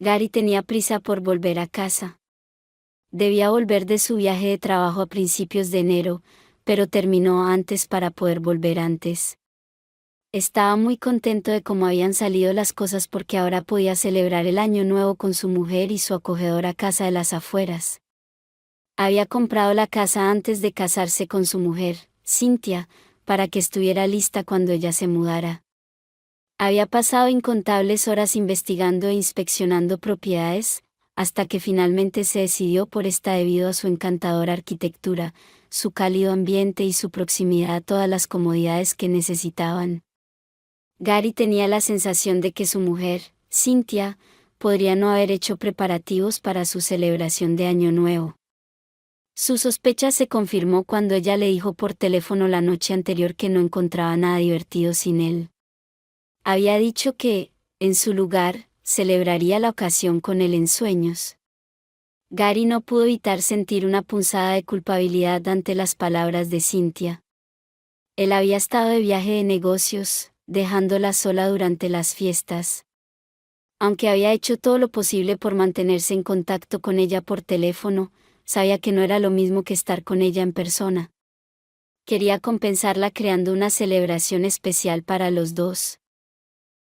Gary tenía prisa por volver a casa. Debía volver de su viaje de trabajo a principios de enero, pero terminó antes para poder volver antes. Estaba muy contento de cómo habían salido las cosas porque ahora podía celebrar el año nuevo con su mujer y su acogedora casa de las afueras. Había comprado la casa antes de casarse con su mujer, Cynthia, para que estuviera lista cuando ella se mudara. Había pasado incontables horas investigando e inspeccionando propiedades, hasta que finalmente se decidió por esta debido a su encantadora arquitectura, su cálido ambiente y su proximidad a todas las comodidades que necesitaban. Gary tenía la sensación de que su mujer, Cynthia, podría no haber hecho preparativos para su celebración de Año Nuevo. Su sospecha se confirmó cuando ella le dijo por teléfono la noche anterior que no encontraba nada divertido sin él. Había dicho que, en su lugar, celebraría la ocasión con él en sueños. Gary no pudo evitar sentir una punzada de culpabilidad ante las palabras de Cynthia. Él había estado de viaje de negocios, dejándola sola durante las fiestas. Aunque había hecho todo lo posible por mantenerse en contacto con ella por teléfono, sabía que no era lo mismo que estar con ella en persona. Quería compensarla creando una celebración especial para los dos.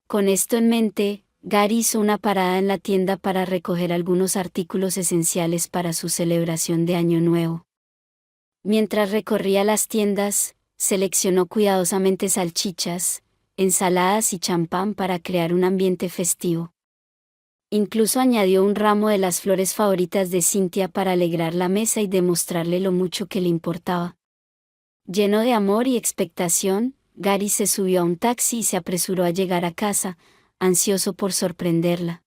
Con esto en mente, Gary hizo una parada en la tienda para recoger algunos artículos esenciales para su celebración de Año Nuevo. Mientras recorría las tiendas, seleccionó cuidadosamente salchichas, ensaladas y champán para crear un ambiente festivo. Incluso añadió un ramo de las flores favoritas de Cynthia para alegrar la mesa y demostrarle lo mucho que le importaba. Lleno de amor y expectación, Gary se subió a un taxi y se apresuró a llegar a casa, ansioso por sorprenderla.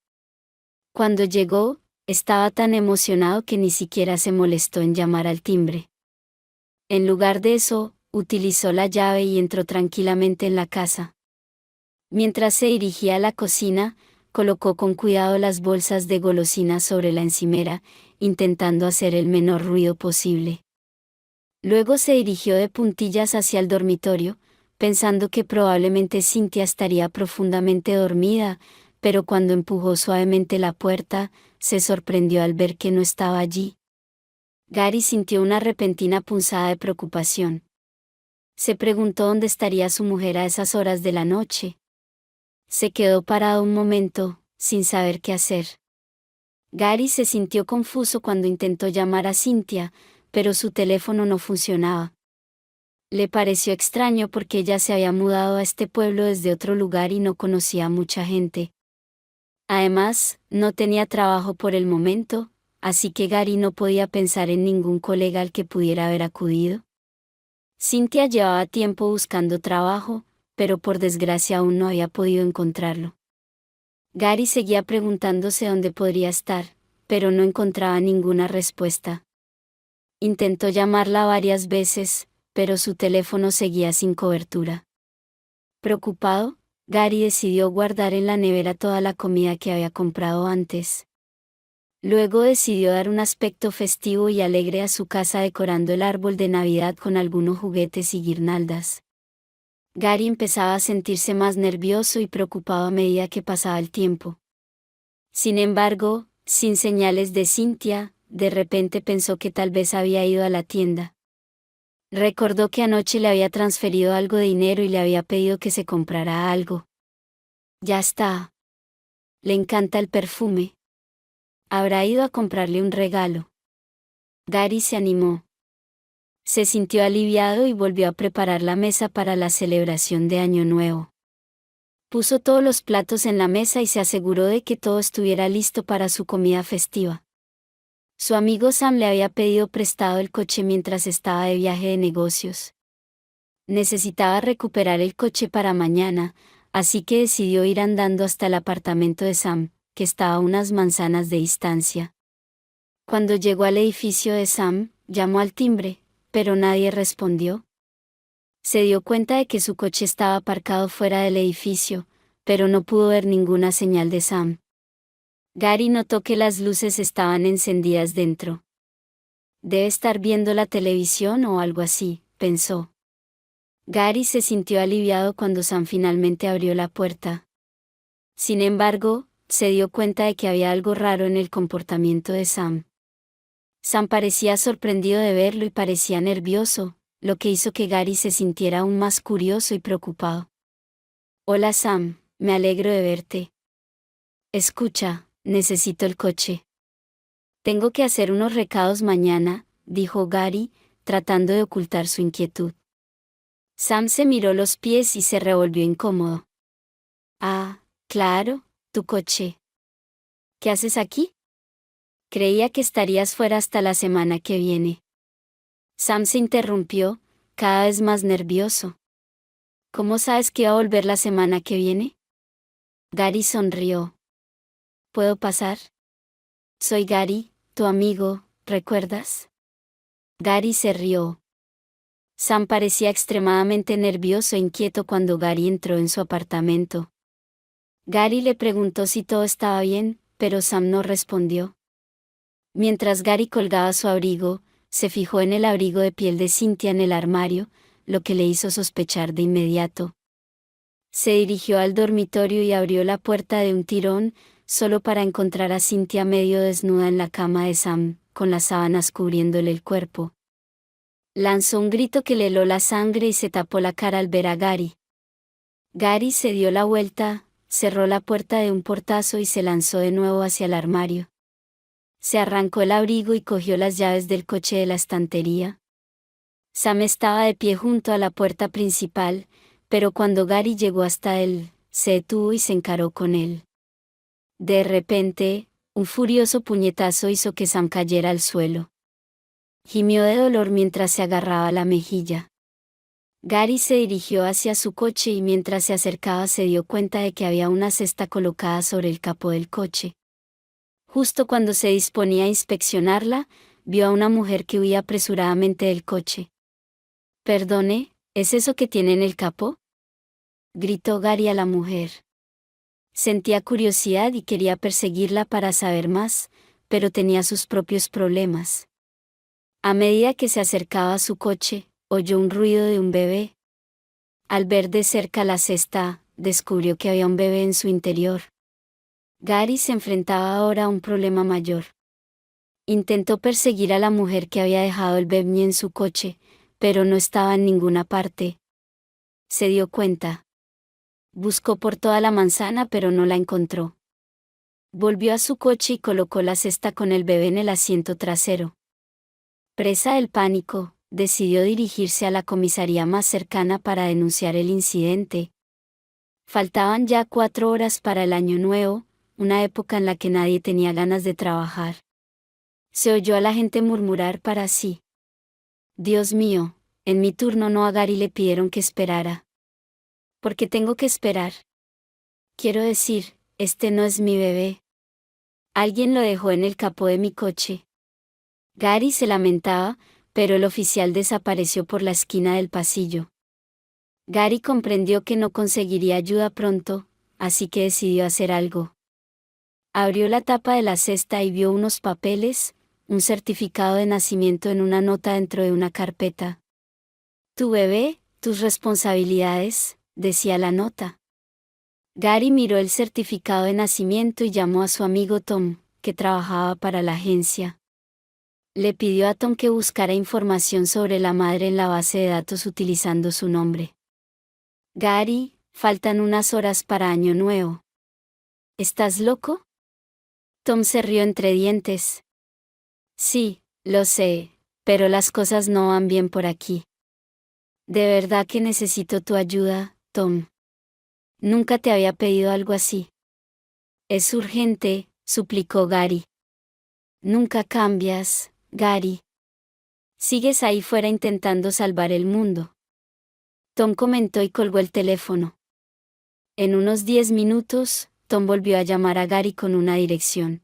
Cuando llegó, estaba tan emocionado que ni siquiera se molestó en llamar al timbre. En lugar de eso, utilizó la llave y entró tranquilamente en la casa. Mientras se dirigía a la cocina, colocó con cuidado las bolsas de golosinas sobre la encimera, intentando hacer el menor ruido posible. Luego se dirigió de puntillas hacia el dormitorio, pensando que probablemente Cynthia estaría profundamente dormida, pero cuando empujó suavemente la puerta, se sorprendió al ver que no estaba allí. Gary sintió una repentina punzada de preocupación. Se preguntó dónde estaría su mujer a esas horas de la noche. Se quedó parado un momento, sin saber qué hacer. Gary se sintió confuso cuando intentó llamar a Cynthia, pero su teléfono no funcionaba. Le pareció extraño porque ella se había mudado a este pueblo desde otro lugar y no conocía a mucha gente. Además, no tenía trabajo por el momento, así que Gary no podía pensar en ningún colega al que pudiera haber acudido. Cynthia llevaba tiempo buscando trabajo, pero por desgracia aún no había podido encontrarlo. Gary seguía preguntándose dónde podría estar, pero no encontraba ninguna respuesta. Intentó llamarla varias veces, pero su teléfono seguía sin cobertura. Preocupado, Gary decidió guardar en la nevera toda la comida que había comprado antes. Luego decidió dar un aspecto festivo y alegre a su casa decorando el árbol de Navidad con algunos juguetes y guirnaldas. Gary empezaba a sentirse más nervioso y preocupado a medida que pasaba el tiempo. Sin embargo, sin señales de Cynthia, de repente pensó que tal vez había ido a la tienda. Recordó que anoche le había transferido algo de dinero y le había pedido que se comprara algo. Ya está. Le encanta el perfume. Habrá ido a comprarle un regalo. Gary se animó. Se sintió aliviado y volvió a preparar la mesa para la celebración de Año Nuevo. Puso todos los platos en la mesa y se aseguró de que todo estuviera listo para su comida festiva. Su amigo Sam le había pedido prestado el coche mientras estaba de viaje de negocios. Necesitaba recuperar el coche para mañana, así que decidió ir andando hasta el apartamento de Sam, que estaba a unas manzanas de distancia. Cuando llegó al edificio de Sam, llamó al timbre, pero nadie respondió. Se dio cuenta de que su coche estaba aparcado fuera del edificio, pero no pudo ver ninguna señal de Sam. Gary notó que las luces estaban encendidas dentro. Debe estar viendo la televisión o algo así, pensó. Gary se sintió aliviado cuando Sam finalmente abrió la puerta. Sin embargo, se dio cuenta de que había algo raro en el comportamiento de Sam. Sam parecía sorprendido de verlo y parecía nervioso, lo que hizo que Gary se sintiera aún más curioso y preocupado. Hola Sam, me alegro de verte. Escucha, necesito el coche. Tengo que hacer unos recados mañana, dijo Gary, tratando de ocultar su inquietud. Sam se miró los pies y se revolvió incómodo. Ah, claro, tu coche. ¿Qué haces aquí? Creía que estarías fuera hasta la semana que viene. Sam se interrumpió, cada vez más nervioso. ¿Cómo sabes que iba a volver la semana que viene? Gary sonrió. ¿Puedo pasar? Soy Gary, tu amigo, ¿recuerdas? Gary se rió. Sam parecía extremadamente nervioso e inquieto cuando Gary entró en su apartamento. Gary le preguntó si todo estaba bien, pero Sam no respondió. Mientras Gary colgaba su abrigo, se fijó en el abrigo de piel de Cynthia en el armario, lo que le hizo sospechar de inmediato. Se dirigió al dormitorio y abrió la puerta de un tirón, solo para encontrar a Cynthia medio desnuda en la cama de Sam, con las sábanas cubriéndole el cuerpo. Lanzó un grito que le heló la sangre y se tapó la cara al ver a Gary. Gary se dio la vuelta, cerró la puerta de un portazo y se lanzó de nuevo hacia el armario. Se arrancó el abrigo y cogió las llaves del coche de la estantería. Sam estaba de pie junto a la puerta principal, pero cuando Gary llegó hasta él, se detuvo y se encaró con él. De repente, un furioso puñetazo hizo que Sam cayera al suelo. Gimió de dolor mientras se agarraba la mejilla. Gary se dirigió hacia su coche y mientras se acercaba se dio cuenta de que había una cesta colocada sobre el capó del coche. Justo cuando se disponía a inspeccionarla, vio a una mujer que huía apresuradamente del coche. «Perdone, ¿es eso que tiene en el capó?», gritó Gary a la mujer. Sentía curiosidad y quería perseguirla para saber más, pero tenía sus propios problemas. A medida que se acercaba a su coche, oyó un ruido de un bebé. Al ver de cerca la cesta, descubrió que había un bebé en su interior. Gary se enfrentaba ahora a un problema mayor. Intentó perseguir a la mujer que había dejado el bebé en su coche, pero no estaba en ninguna parte. Se dio cuenta. Buscó por toda la manzana pero no la encontró. Volvió a su coche y colocó la cesta con el bebé en el asiento trasero. Presa del pánico, decidió dirigirse a la comisaría más cercana para denunciar el incidente. Faltaban ya 4 horas para el año nuevo, una época en la que nadie tenía ganas de trabajar. Se oyó a la gente murmurar para sí. Dios mío, en mi turno no, a Gary le pidieron que esperara. ¿Por qué tengo que esperar? Quiero decir, este no es mi bebé. Alguien lo dejó en el capó de mi coche. Gary se lamentaba, pero el oficial desapareció por la esquina del pasillo. Gary comprendió que no conseguiría ayuda pronto, así que decidió hacer algo. Abrió la tapa de la cesta y vio unos papeles, un certificado de nacimiento en una nota dentro de una carpeta. Tu bebé, tus responsabilidades, decía la nota. Gary miró el certificado de nacimiento y llamó a su amigo Tom, que trabajaba para la agencia. Le pidió a Tom que buscara información sobre la madre en la base de datos utilizando su nombre. Gary, faltan unas horas para Año Nuevo. ¿Estás loco? Tom se rió entre dientes. Sí, lo sé, pero las cosas no van bien por aquí. De verdad que necesito tu ayuda, Tom. Nunca te había pedido algo así. Es urgente, suplicó Gary. Nunca cambias, Gary. Sigues ahí fuera intentando salvar el mundo. Tom comentó y colgó el teléfono. En unos 10 minutos, Tom volvió a llamar a Gary con una dirección.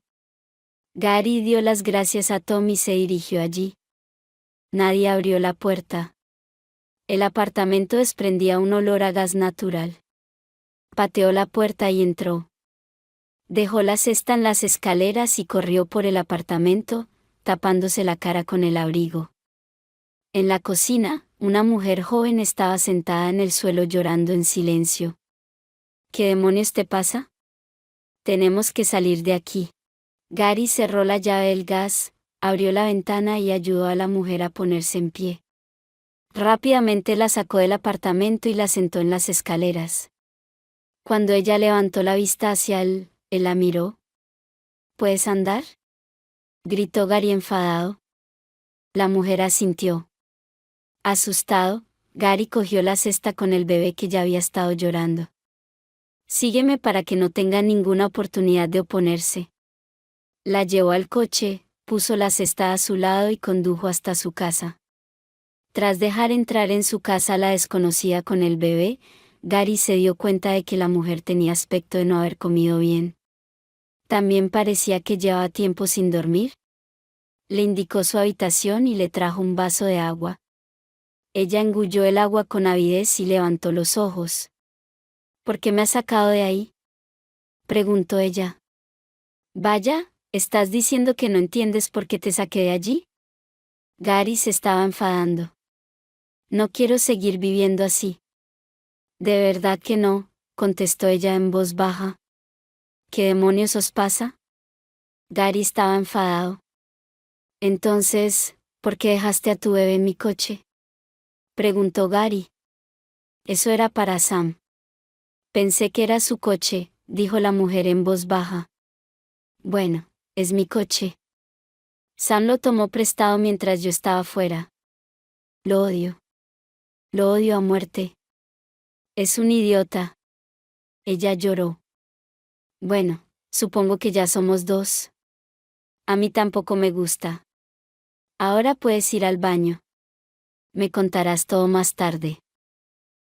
Gary dio las gracias a Tom y se dirigió allí. Nadie abrió la puerta. El apartamento desprendía un olor a gas natural. Pateó la puerta y entró. Dejó la cesta en las escaleras y corrió por el apartamento, tapándose la cara con el abrigo. En la cocina, una mujer joven estaba sentada en el suelo llorando en silencio. ¿Qué demonios te pasa? Tenemos que salir de aquí. Gary cerró la llave del gas, abrió la ventana y ayudó a la mujer a ponerse en pie. Rápidamente la sacó del apartamento y la sentó en las escaleras. Cuando ella levantó la vista hacia él la miró. ¿Puedes andar?, gritó Gary enfadado. La mujer asintió. Asustado, Gary cogió la cesta con el bebé que ya había estado llorando. Sígueme para que no tenga ninguna oportunidad de oponerse. La llevó al coche, puso la cesta a su lado y condujo hasta su casa. Tras dejar entrar en su casa a la desconocida con el bebé, Gary se dio cuenta de que la mujer tenía aspecto de no haber comido bien. También parecía que llevaba tiempo sin dormir. Le indicó su habitación y le trajo un vaso de agua. Ella engulló el agua con avidez y levantó los ojos. ¿Por qué me has sacado de ahí?, preguntó ella. Vaya, ¿estás diciendo que no entiendes por qué te saqué de allí? Gary se estaba enfadando. No quiero seguir viviendo así. De verdad que no, contestó ella en voz baja. ¿Qué demonios os pasa? Gary estaba enfadado. Entonces, ¿por qué dejaste a tu bebé en mi coche?, preguntó Gary. Eso era para Sam. Pensé que era su coche, dijo la mujer en voz baja. Bueno, es mi coche. Sam lo tomó prestado mientras yo estaba fuera. Lo odio. Lo odio a muerte. Es un idiota. Ella lloró. Bueno, supongo que ya somos dos. A mí tampoco me gusta. Ahora puedes ir al baño. Me contarás todo más tarde.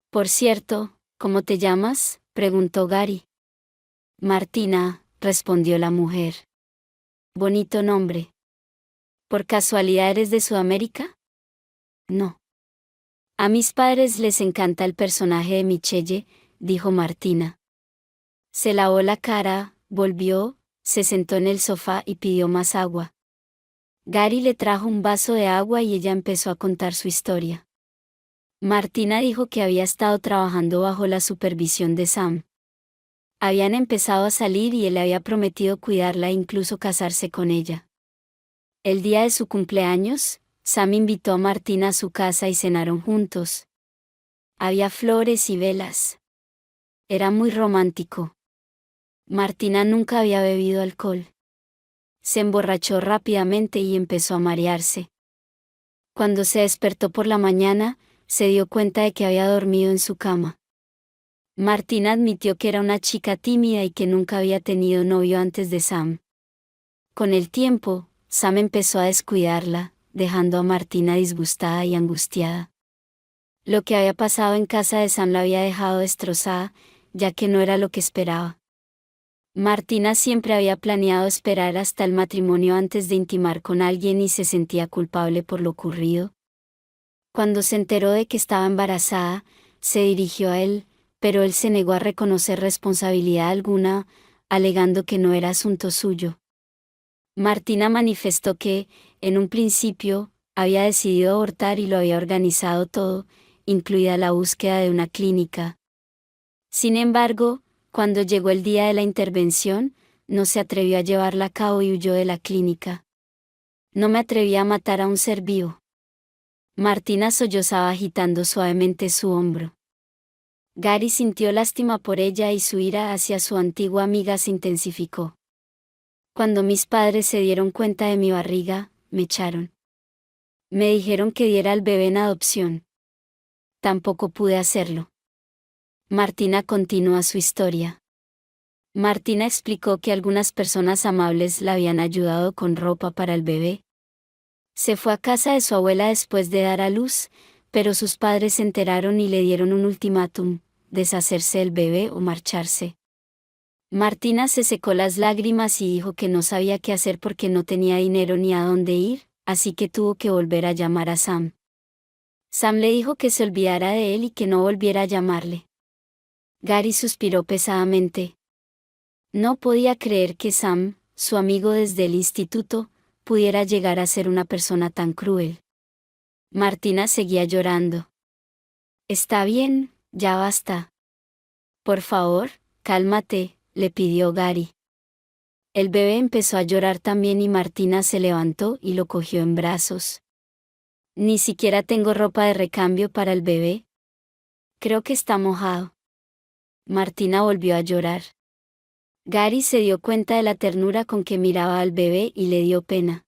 Por cierto, ¿cómo te llamas?, preguntó Gary. Martina, respondió la mujer. Bonito nombre. ¿Por casualidad eres de Sudamérica? No. A mis padres les encanta el personaje de Michelle, dijo Martina. Se lavó la cara, volvió, se sentó en el sofá y pidió más agua. Gary le trajo un vaso de agua y ella empezó a contar su historia. Martina dijo que había estado trabajando bajo la supervisión de Sam. Habían empezado a salir y él le había prometido cuidarla e incluso casarse con ella. El día de su cumpleaños, Sam invitó a Martina a su casa y cenaron juntos. Había flores y velas. Era muy romántico. Martina nunca había bebido alcohol. Se emborrachó rápidamente y empezó a marearse. Cuando se despertó por la mañana, se dio cuenta de que había dormido en su cama. Martina admitió que era una chica tímida y que nunca había tenido novio antes de Sam. Con el tiempo, Sam empezó a descuidarla, dejando a Martina disgustada y angustiada. Lo que había pasado en casa de Sam la había dejado destrozada, ya que no era lo que esperaba. Martina siempre había planeado esperar hasta el matrimonio antes de intimar con alguien y se sentía culpable por lo ocurrido. Cuando se enteró de que estaba embarazada, se dirigió a él, pero él se negó a reconocer responsabilidad alguna, alegando que no era asunto suyo. Martina manifestó que, en un principio, había decidido abortar y lo había organizado todo, incluida la búsqueda de una clínica. Sin embargo, cuando llegó el día de la intervención, no se atrevió a llevarla a cabo y huyó de la clínica. No me atreví a matar a un ser vivo. Martina sollozaba agitando suavemente su hombro. Gary sintió lástima por ella y su ira hacia su antigua amiga se intensificó. Cuando mis padres se dieron cuenta de mi barriga, me echaron. Me dijeron que diera al bebé en adopción. Tampoco pude hacerlo. Martina continúa su historia. Martina explicó que algunas personas amables la habían ayudado con ropa para el bebé. Se fue a casa de su abuela después de dar a luz, pero sus padres se enteraron y le dieron un ultimátum: deshacerse del bebé o marcharse. Martina se secó las lágrimas y dijo que no sabía qué hacer porque no tenía dinero ni a dónde ir, así que tuvo que volver a llamar a Sam. Sam le dijo que se olvidara de él y que no volviera a llamarle. Gary suspiró pesadamente. No podía creer que Sam, su amigo desde el instituto, pudiera llegar a ser una persona tan cruel. Martina seguía llorando. Está bien, ya basta. Por favor, cálmate, le pidió Gary. El bebé empezó a llorar también y Martina se levantó y lo cogió en brazos. Ni siquiera tengo ropa de recambio para el bebé. Creo que está mojado. Martina volvió a llorar. Gary se dio cuenta de la ternura con que miraba al bebé y le dio pena.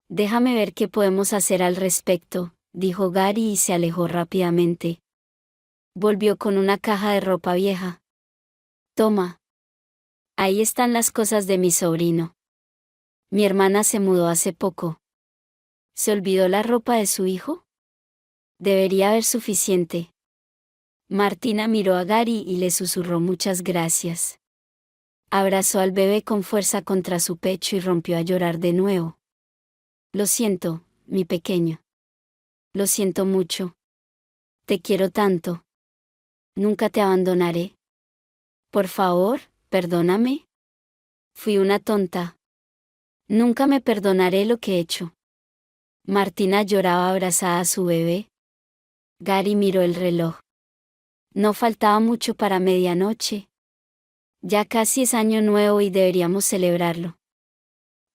Déjame ver qué podemos hacer al respecto, dijo Gary y se alejó rápidamente. Volvió con una caja de ropa vieja. Toma. Ahí están las cosas de mi sobrino. Mi hermana se mudó hace poco. ¿Se olvidó la ropa de su hijo? Debería haber suficiente. Martina miró a Gary y le susurró muchas gracias. Abrazó al bebé con fuerza contra su pecho y rompió a llorar de nuevo. Lo siento, mi pequeño. Lo siento mucho. Te quiero tanto. Nunca te abandonaré. Por favor, perdóname. Fui una tonta. Nunca me perdonaré lo que he hecho. Martina lloraba abrazada a su bebé. Gary miró el reloj. No faltaba mucho para medianoche. Ya casi es año nuevo y deberíamos celebrarlo.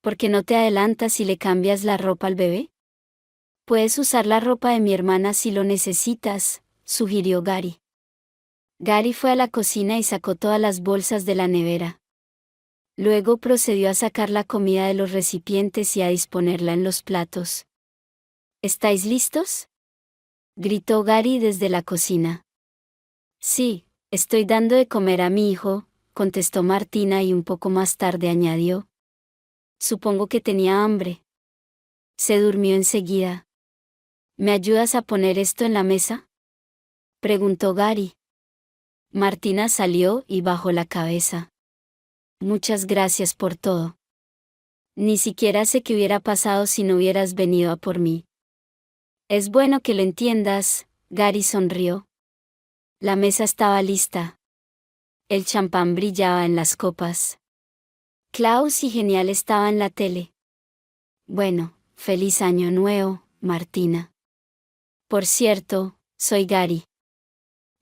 ¿Por qué no te adelantas y le cambias la ropa al bebé? Puedes usar la ropa de mi hermana si lo necesitas, sugirió Gary. Gary fue a la cocina y sacó todas las bolsas de la nevera. Luego procedió a sacar la comida de los recipientes y a disponerla en los platos. ¿Estáis listos?, gritó Gary desde la cocina. Sí, estoy dando de comer a mi hijo, contestó Martina y un poco más tarde añadió. Supongo que tenía hambre. Se durmió enseguida. ¿Me ayudas a poner esto en la mesa?, preguntó Gary. Martina salió y bajó la cabeza. Muchas gracias por todo. Ni siquiera sé qué hubiera pasado si no hubieras venido a por mí. Es bueno que lo entiendas, Gary sonrió. La mesa estaba lista. El champán brillaba en las copas. Klaus y Genial estaba en la tele. Bueno, feliz año nuevo, Martina. Por cierto, soy Gary.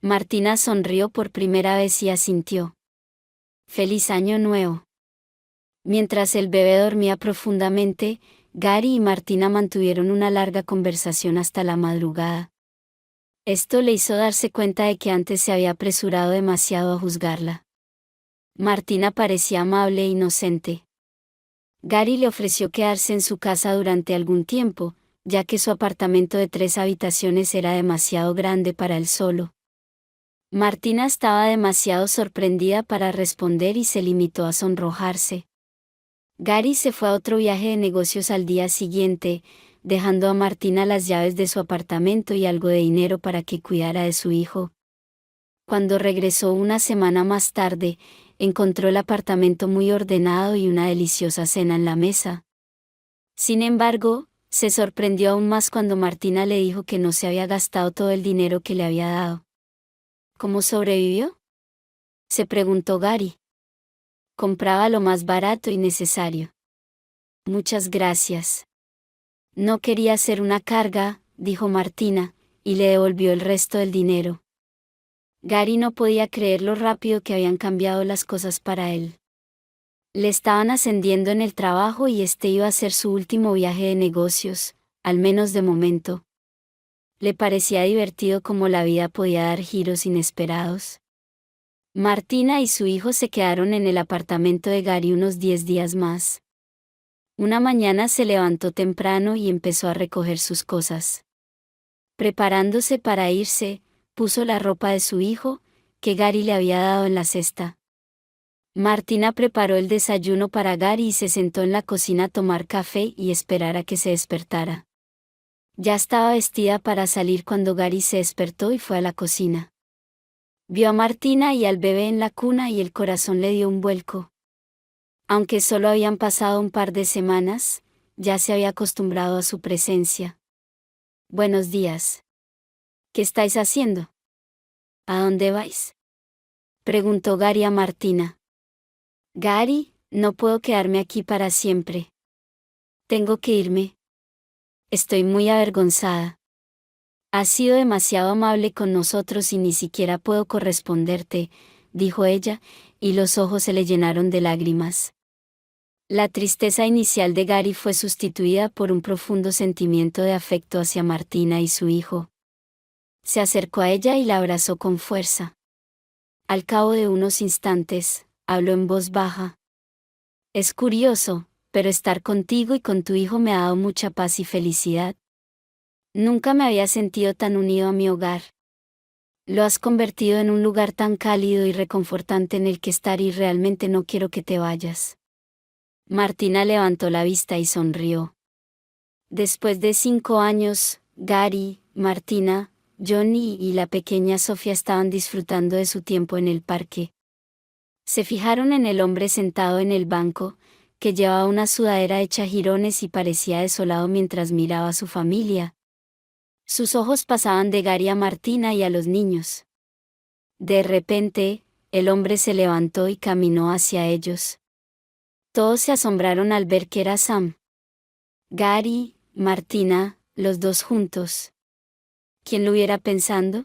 Martina sonrió por primera vez y asintió. Feliz año nuevo. Mientras el bebé dormía profundamente, Gary y Martina mantuvieron una larga conversación hasta la madrugada. Esto le hizo darse cuenta de que antes se había apresurado demasiado a juzgarla. Martina parecía amable e inocente. Gary le ofreció quedarse en su casa durante algún tiempo, ya que su apartamento de 3 habitaciones era demasiado grande para él solo. Martina estaba demasiado sorprendida para responder y se limitó a sonrojarse. Gary se fue a otro viaje de negocios al día siguiente, dejando a Martina las llaves de su apartamento y algo de dinero para que cuidara de su hijo. Cuando regresó una semana más tarde, encontró el apartamento muy ordenado y una deliciosa cena en la mesa. Sin embargo, se sorprendió aún más cuando Martina le dijo que no se había gastado todo el dinero que le había dado. ¿Cómo sobrevivió?, se preguntó Gary. Compraba lo más barato y necesario. Muchas gracias. No quería ser una carga, dijo Martina, y le devolvió el resto del dinero. Gary no podía creer lo rápido que habían cambiado las cosas para él. Le estaban ascendiendo en el trabajo y este iba a ser su último viaje de negocios, al menos de momento. Le parecía divertido cómo la vida podía dar giros inesperados. Martina y su hijo se quedaron en el apartamento de Gary unos 10 días más. Una mañana se levantó temprano y empezó a recoger sus cosas. Preparándose para irse, puso la ropa de su hijo, que Gary le había dado en la cesta. Martina preparó el desayuno para Gary y se sentó en la cocina a tomar café y esperar a que se despertara. Ya estaba vestida para salir cuando Gary se despertó y fue a la cocina. Vio a Martina y al bebé en la cuna y el corazón le dio un vuelco. Aunque solo habían pasado un par de semanas, ya se había acostumbrado a su presencia. Buenos días. ¿Qué estáis haciendo? ¿A dónde vais?, preguntó Gary a Martina. Gary, no puedo quedarme aquí para siempre. Tengo que irme. Estoy muy avergonzada. Has sido demasiado amable con nosotros y ni siquiera puedo corresponderte, dijo ella, y los ojos se le llenaron de lágrimas. La tristeza inicial de Gary fue sustituida por un profundo sentimiento de afecto hacia Martina y su hijo. Se acercó a ella y la abrazó con fuerza. Al cabo de unos instantes, habló en voz baja. Es curioso, pero estar contigo y con tu hijo me ha dado mucha paz y felicidad. Nunca me había sentido tan unido a mi hogar. Lo has convertido en un lugar tan cálido y reconfortante en el que estar y realmente no quiero que te vayas. Martina levantó la vista y sonrió. Después de 5 años, Gary, Martina, Johnny y la pequeña Sofía estaban disfrutando de su tiempo en el parque. Se fijaron en el hombre sentado en el banco, que llevaba una sudadera hecha jirones y parecía desolado mientras miraba a su familia. Sus ojos pasaban de Gary a Martina y a los niños. De repente, el hombre se levantó y caminó hacia ellos. Todos se asombraron al ver que era Sam. Gary, Martina, los dos juntos. ¿Quién lo hubiera pensado?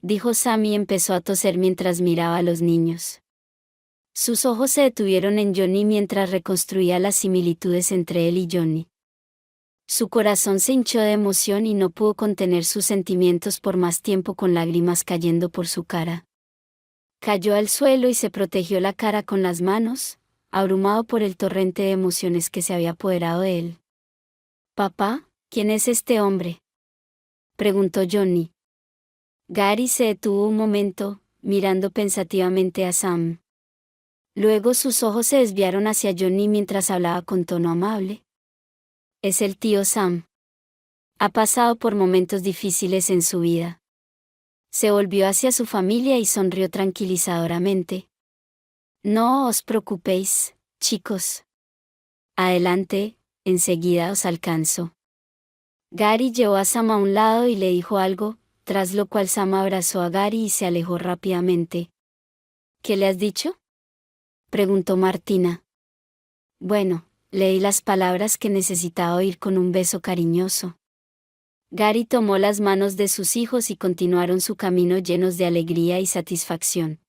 Dijo Sam y empezó a toser mientras miraba a los niños. Sus ojos se detuvieron en Johnny mientras reconstruía las similitudes entre él y Johnny. Su corazón se hinchó de emoción y no pudo contener sus sentimientos por más tiempo con lágrimas cayendo por su cara. Cayó al suelo y se protegió la cara con las manos, abrumado por el torrente de emociones que se había apoderado de él. «Papá, ¿quién es este hombre?», preguntó Johnny. Gary se detuvo un momento, mirando pensativamente a Sam. Luego sus ojos se desviaron hacia Johnny mientras hablaba con tono amable. Es el tío Sam. Ha pasado por momentos difíciles en su vida. Se volvió hacia su familia y sonrió tranquilizadoramente. No os preocupéis, chicos. Adelante, enseguida os alcanzo. Gary llevó a Sam a un lado y le dijo algo, tras lo cual Sam abrazó a Gary y se alejó rápidamente. ¿Qué le has dicho?, preguntó Martina. Bueno, le di las palabras que necesitaba oír con un beso cariñoso. Gary tomó las manos de sus hijos y continuaron su camino llenos de alegría y satisfacción.